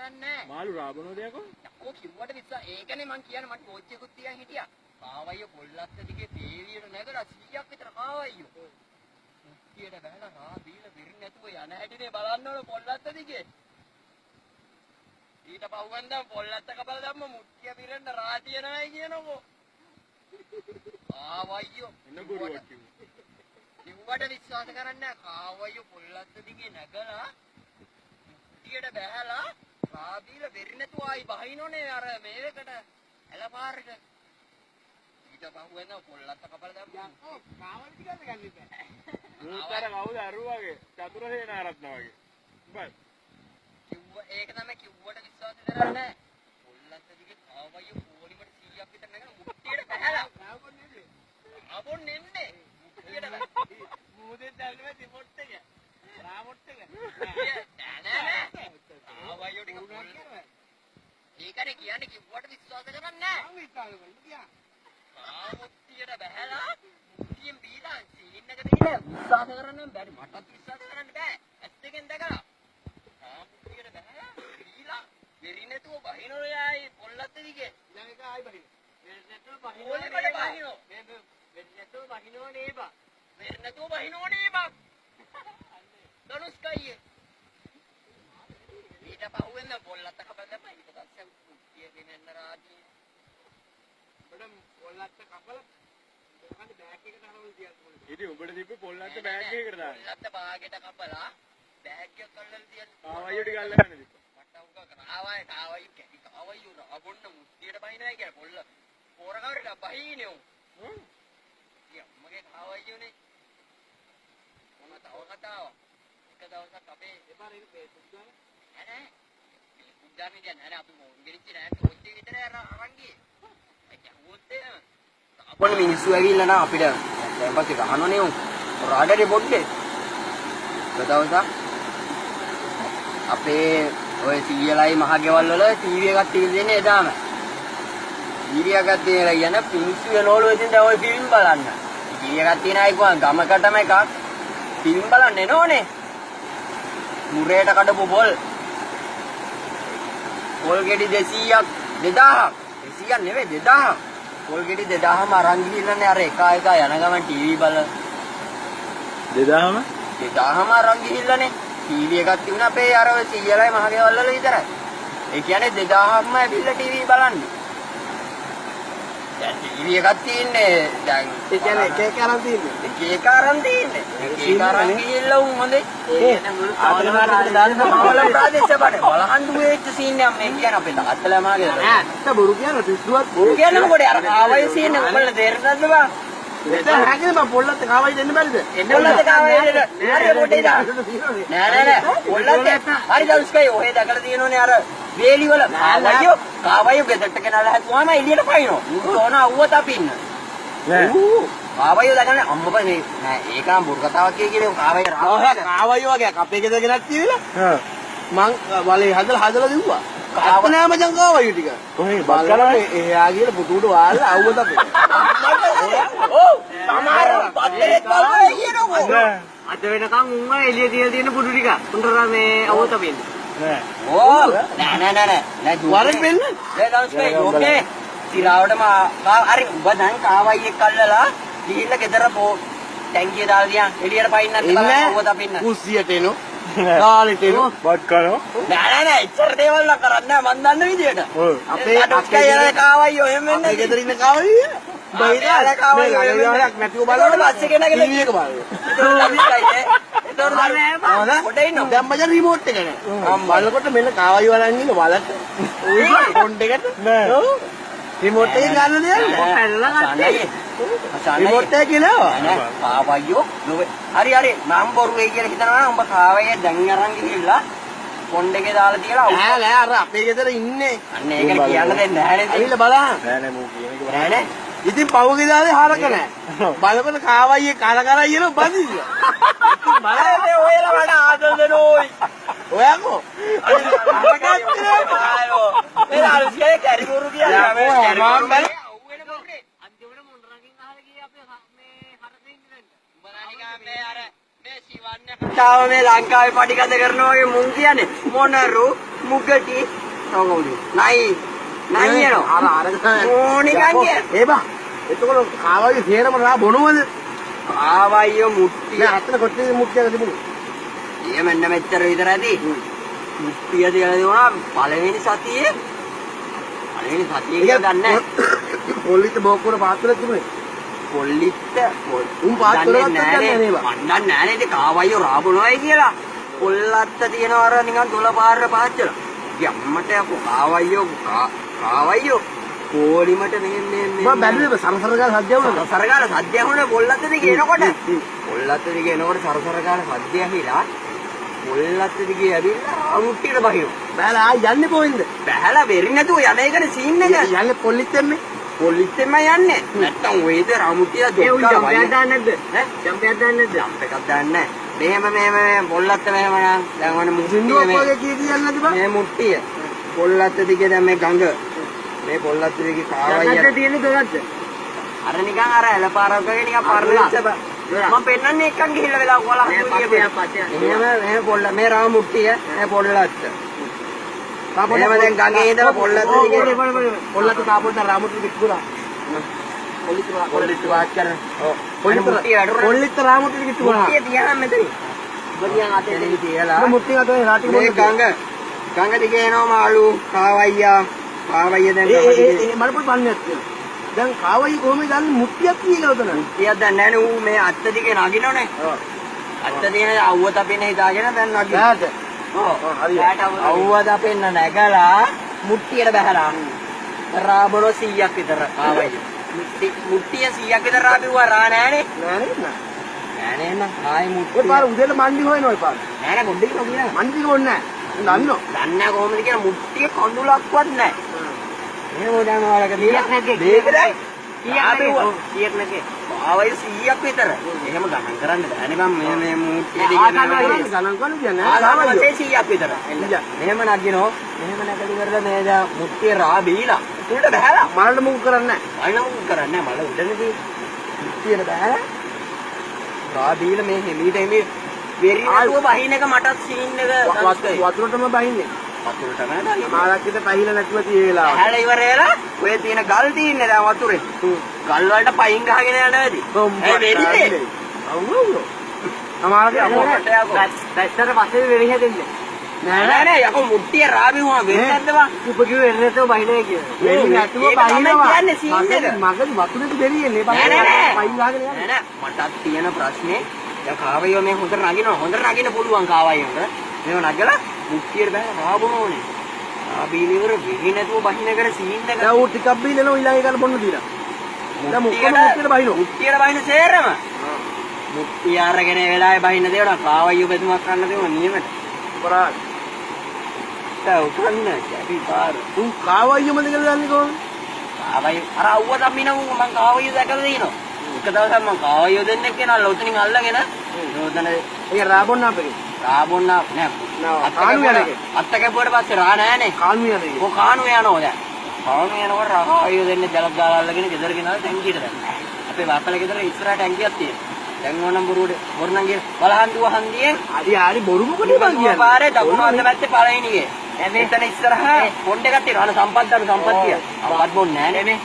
කරන්නේ මාළු රාබනෝද යකෝ? යකෝ කිව්වට විශ්වාස ඒකනේ මං කියන්නේ මට කෝච්චියකුත් තියන් හිටියා. කාවයිය පොල්ලත්ත දිගේ දේවියට නැගලා 100ක් විතර කාවයියෝ. මුක්තියට බහලා රා බීලා විරින් නැතුව යන හැටිනේ බලන්න ඕන පොල්ලත්ත දිගේ. ඊට පහුවෙන්ද පොල්ලත්ත කපලා දැම්ම මුක්තිය විරෙන්න රා තියනයි කියනකෝ. කාවයියෝ එන්න ගුරුවක් කිව්වා. කිව්වට විශ්වාස කරන්නේ නැහැ. කාවයියෝ පොල්ලත්ත දිගේ නැගලා මුක්තියට බහලා රා බීලා විරින් නැතුව ආයි බහිනෝනේ අර මේකට ඇලපාරට. ඊට පහුවෙන්ද පොල්ලත්ත කපලා දැම්ම. යකෝ කාවල ටිකක් ගන්න ඉතින්. මුත්තර කවුද අරුවාගේ චතුරසේන ආරත්න වගේ. බයි. කිව්ව ඒක තමයි කිව්වට විශ්වාස කරන්නේ නැහැ. පොල්ලත්ත දිගේ කාවයියෝ පොලිමට 100ක් විතර නැගලා මුක්තියට බහලා. ආපොන් නෙන්නේ. මුක්තියට මූදේ දැල්ලුවේ රිමෝට් එක. රාමොට් එක. නෑ. ආවයියෝ ටික පොල්. ඒකනේ කියන්නේ කිව්වට විශ්වාස කරන්නේ නැහැ. මම විශ්වාස කරනවා. ආමුක්තියට බහැලා මුක්තියෙන් බීලා සීන් එක දෙන්නේ විශ්වාස කරන්න බැරි. මටත් විශ්වාස කරන්න බෑ. ඇත්ත එකෙන් දැකලා. ආමුක්තියට බහැලා බීලා වෙරි නැතුව බහිනෝ යයි පොල්ලත් දිගේ. දැන් එක ආයි බහින. වෙරි නැතුව බහිනෝ බහිනෝ. වෙරි නැතුව බහිනෝ නේබා. වෙරි නැතුව බහිනෝ නේබා. දනුස්කයියේ. ඊට පහුවෙන්ද පොල්ලත් කපලා දැම්මා. ඊට පස්සේ මුක්තිය ගෙනන්න රාජී. බඩම් පොල්ලත් කපලා මොකද බෑග් එකට අරවල තියන්න ඕනේ. ඉතින් උඹට තිබ්බේ පොල්ලත්ත බෑග් එකකට දාන්න. පොල්ලත් බාගෙට කපලා බෑග් එක අල්ලලා තියන්න. කාවයියෝ ටික අල්ලගන්න තිබ්බා. මට උගා කාවයි කැටි කාවයියෝ රබොන්න මුස්තියට බහිනවා කියලා පොල්ල පොරකාරට බහිනේ උන්. මගේ කාවයියෝනේ මොන තව කතාවක්. එක දවසක් අපේ එපාර ඉන්න Facebook ගාන නෑ උද්දානේ කියන්නේ නෑ අපි මොංගෙරිච්ච නෑ කෝච්චිය විතර අරන් ගියේ. ඒ කියන්නේ අපොන මිනිස්සු ඇවිල්ලා නා අපිට දැන් පස්සේ ගහනෝනේ උන් රාඩරේ පොඩ්ඩේ. ඒ දවසක් අපේ ඔය සීයලයි මහගෙවල් වල ටීවී එකක් තියලා දෙන්නේ එදාම. ටීවී එකක් තියලා යන මිනිස්සු යනවලු ඉතින් දැන් ඔය ෆිල්ම් බලන්න. ටීවී එකක් තියන අය ගමකටම එකක් ෆිල්ම් බලන්න එනෝනේ. මුරේට කඩපු පොල් ගෙඩි 200ක් 2000ක් 200ක් නෙවෙයි 2000ක් පොල් ගෙඩි 2000ම අරන් ගිහිල්ලානේ අර එක යන ගමන් ටීවී බල 2000ම අරන් ගිහිල්ලානේ ටීවී එකක් තිබුණා අපේ අර ඔය සීයලයි මහගෙවල් වල විතරයි. ඒ කියන්නේ 2000ක්ම ඇවිල්ලා ටීවී බලන්නේ. දැන් ටීවී එකක් තියෙන්නේ දැන් ඒ කියන්නේ එක අරන් තියෙන්නේ. එක අරන් තියෙන්නේ. ඒක අරන් ගිහිල්ලා උන් හොඳේ. ආදරනාට දාන්න මවල ප්‍රාදේශ බඩ. බලහන්දු වෙච්ච සීන් එකක් මේ කියන්නේ අපේ තාත්තලා මාගේ. නෑ ඇත්ත බොරු කියන පිස්සුවක් බොරු කියන්නේ මොකද අර ආවයි සීන් එක උඹලා තේරෙන්නද බං? දැන් හැකේ මම පොල්ලත් කාවයි දෙන්න බැරිද? පොල්ලත් කාවයි දෙන්න. හරි පොඩේ දාන්න. නෑ පොල්ලත් හරි දවස්කයි ඔහෙ දැකලා තියෙනෝනේ අර වේලි වල කාවයියෝ ගෙදරට ගෙනල්ලා හැදුවාම එළියට පයින්නෝ. උතෝන අවුව තපින්න. නෑ. කාවයියෝ දැකන්නේ අම්මපා මේ නෑ ඒකම බොරු කතාවක් කියන්නේ කාවයියෝ කාවයියෝ වගේ අපේ ගෙදර ගෙනත් කියලා. මං වලේ හදලා දිව්වා. කාවනෑම මචං කාවයියෝ ටික. කොහේ බලන්නේ එයා ගිහලා පුතුට වාල්ලා අවුව තපින්න. ඔව් සමහර පත්තේ බලන්නේ කියනකො. අද වෙනකන් උන්ව එළිය තියලා තියෙන පුඩු ටික. උන්ට මේ අවුව තපින්න. නෑ. ඕ නෑ වරක් වෙන්න. ඒ දවස්කේ ඕකේ. තිරාවටම හරි උඹ දැන් කාවයියෙක් අල්ලලා ගිහිල්ලා ගෙදර ටැංකිය දාලා තියන් එළියට පයින්නත් බලන්න ඕව තපින්න. කුස්සියට එනෝ. කාලෙට එනෝ. බත් කනවා. නෑ එච්චර දේවල් නම් කරන්නේ නෑ මන් දන්න විදියට. අපේ අක්කේ යන කාවයියෝ එහෙම වෙන්නේ. අපේ ගෙදර ඉන්න කාවයියෝ. බයිලා කාවයියෝ එහෙම වෙන්නේ. නැතිව බලන්න බස් එකේ නැගලා ටීවී එක බලන්න. පොඩේ ඉන්න දැන් මචං රිමෝට් එක නෑ. බලනකොට මෙන්න කාවයියෝ අරන් ඉන්න වලට. ඔය ෆොන්ට් එකට. ඔව්. රිමෝට් එක ගන්න දෙයක් නෑ. පැනලා ගත්තේ. රිමෝට් එක කියනවා. කාවයියෝ හරි මම බොරු වෙයි කියලා හිතනවා නම් උඹ කාවයිය දැන් අරන් ගිහිල්ලා ෆොන්ට් එකේ දාලා තියලා නෑ අර අපේ ගෙදර ඉන්නේ. අන්න ඒකට කියන්න දෙන්නේ නෑ නේද? ඇවිල්ලා බලන්න. නෑ මූ කියන එක නෑ ඉතින් පවුගේ දාලේ හරක නෑ. බලපන කාවයියේ කර කියන බදින්න. බලන්නේ ඔයලා වඩ ආදල් දෙනෝයි. ඔයකෝ. ආයෝ. මේ අල්සියේ කරිගුරු කියලා මම බල. අවුවෙන බොරේ. අන්තිමට මොණරකින් අහලා ගියේ අපේ මේ හරකෙන් ඉඳන්. උඹලා මේ අර මේ සිවන්න කතාව මේ ලංකාවේ පඩිගත කරනවා වගේ මුන් කියන්නේ මොනරු මුගටි තවකවුද නයි නයියනෝ අර ඕනිකන් කිය ඒ බා එතකොට කාවයි තේරම රා බොනවද ආවයියෝ මුට්ටිය නෑ අතන කොට්ටේ මුට්ටියක තිබුණේ එහෙම මෙන්න මෙච්චර විතර ඇති මුට්ටිය තියලා දුනා පළවෙනි සතියේ ගන්න පොල්ලිත් බෝක්කුවට පාත්‍රය තිබුණේ පොල්ලිත්ත උන් පාත්‍රයක් ගන්න නෑ මණ්ඩන් නෑනේ ඉතින් කාවයියෝ රාබුනොයි කියලා පොල්ලත්ත තියෙනවා අර නිකන් දොළ පාරට පාච්චලා යම්මට යකෝ කාවයියෝ පොලිමට මේ මම බැලුවේ සරසර ගාලා සද්දය වුණා සරසර ගාලා සද්දය වුණා පොල්ලත්ත දිගේ එනකොට සරසර ගාලා සද්දය ඇහිලා පොල්ලත්ත දිගේ ඇවිල්ලා මුට්ටියට බහිනවා බෑලා ආයි යන්නේ කොහෙන්ද බහැලා වෙරි නැතුව යන එකනේ සීන් එක යන්නේ පොල්ලිත්තෙන්නේ පොලිස්සෙම යන්නේ නැත්තම් ඔයද රාමුටිය දොක්කලා වයි නැද්ද ජම්පයක් දාන්නේ නැද්ද ජම්ප් එකක් දාන්නේ මෙහෙම පොල්ලත්ත මෙහෙම නම් දැන් ඔන්න මුට්ටිය සින්දුවක් වගේ කී යන්නද බා මේ මුට්ටිය පොල්ලත්ත දිගේ දැන් මේ ගඟ මේ පොල්ලත්ත දිගේ කාවයිය නැද්ද තියෙන්නේ දොරක්ද අර නිකන් අර ඇලපාරක් වගේ නිකන් පරලෙච්ච මම පෙන්නන්නේ එකක් ගිහිල්ලා වෙලා ඔයාලා මේ පොල්ල මේ රාමුටිය මේ පොල්ලත්ත එහෙම දැන් ගඟේ ඉඳලා පොල්ලත්ත දිගේ පොල්ලත්ත තාපොල්ට රාමුටි කිට්ටුලා පොල්ලිත් වාච් කරන පොල්ලිත් රාමුටි කිට්ටුලා මුට්ටිය තියනම් මෙතන බදියන් අතේ දෙවි තියලා මුට්ටිය අතේ රාටි මේ ගඟ දිගේ එනවා මාළු කාවයිය දැන් මට පොඩි බන්නයක් තියෙනවා දැන් කාවයි කොහොමද දන්නේ මුට්ටියක් කියලා උතන මුට්ටියක් දැන් නැහැ නේ ඌ මේ අත්ත දිගේ නගිනවනේ අත්ත දිගේ අවුව තපෙන්න හිතාගෙන දැන් නගින ඈත ඔව් හරියට අවුව තපෙන්න නැගලා මුට්ටියට බහලා රාබරෝ 100ක් විතර කාවයිය මුට්ටිය 100ක් විතර රාබිව්වා රා නෑනේ නෑනේ නෑ ආයි ඔය මුට්ටිය පාර උදේට මණ්ඩි හොයනවා ඔය පාර නෑනේ මොඩික් නෝ මණ්ඩි ඕනේ නැහැ දන්නෝ දන්නේ කොහොමද කියලා මුට්ටිය කඳුලක්වත් නැහැ එහෙම දැන් ඔයාලක දීයක් නැගේ කීයක් නැගේ ආවයි 100ක් විතර එහෙම ගණන් කරන්න බෑනේ මම මේ මුට්ටිය දිග ගණන් කරන්න කියන්නේ ආවයි 100ක් විතර මෙහෙම නගිනෝ මෙහෙම නැගලි කරලා මේ දැන් මුට්ටිය රා බීලා උඩට බහැලා මලට මුක් කරන්නේ මල මුක් කරන්නේ මල උඩනේ මුට්ටියට බහැලා රා බීලා මේ හිමීට වෙරි නඩුව බහින එක මටත් සීන් එක වතුරටම බහින්නේ වතුරටම නෑ මාලක්කිට පහිල නැතුව tie වෙලා ඇහැල ඉවර වෙලා ඔය තියෙන ගල් තියෙන්නේ දැන් වතුරේ ගල් වලට පයින් ගහගෙන යනවා ඇති ඒ වෙරිනේ අවුව අමාරගේ දැස්සර පස්සේ වෙරි හැදෙන්නේ නෑ යකෝ මුට්ටිය රාබිවුවා වෙරි නැද්ද බා උඹ කිව්වේ වෙරි නැතුව බහිනේ කියලා වෙරි නැතුව බහිනවා කියන්නේ සීන් එක මගදී වතුරේ දෙරියන්නේ නෑ පයින් ගහගෙන යන්නේ නෑ මටත් තියෙන ප්‍රශ්නේ දැන් කාවයියෝ මේ හොඳට නගින්න පුළුවන් කාවයියෝ මේව නගලා මුට්ටියට බෑ රාබුනෝනේ ආබීලිවර වෙහි නැතුව බහින කර සීන් එක දැන් ඌ ටිකක් බීලා නෝ ඊළඟ එකට බොන්න දීලා දැන් මුට්ටියට බහිනෝ මුට්ටියට බහින සේරම මුට්ටිය අරගෙන වෙලාවේ බහින්න දෙවන කාවයියෝ බෙදුමක් කරන්න දෙව නියමට පරාද උකන්න කැපි පාර ඌ කාවයියෝම දෙකල දන්නේ කොහොමද කාවයියෝ අර අවුව තම්මින මම කාවයියෝ දැකලා දිනනවා එක දවසක් මම කාවයියෝ දෙන්නෙක් කෙනාලා උතනින් අල්ලගෙන නෝතන ඒ රාබොන්න අපේ රාබොන්න නෑ අත්ත කැපුවට පස්සේ රා නෑනේ කාණු යන්නේ කො කාණු යනවා දැන් කාණු යනකොට රාබොයෝ දෙන්නේ ජලක් දාලා අල්ලගෙන ගෙදර ගෙනාලා ටැංකියට දැම්මා අපේ වාපල ගෙදර ඉස්සරහ ටැංකියක් තියෙනවා දැන් ඕනම් බොරුනම් ගිය බලහන්දුව හන්දියෙන් හරි බොරු මොකටද බං කියන්නේ පාරේ දකුණු අත පැත්තේ පළවෙනිගේ දැන් මෙතන ඉස්සරහ පොණ්ඩ එකක් තියෙනවා අර සම්පත් දරු සම්පත්තිය අපත් බොන්නේ නෑනේ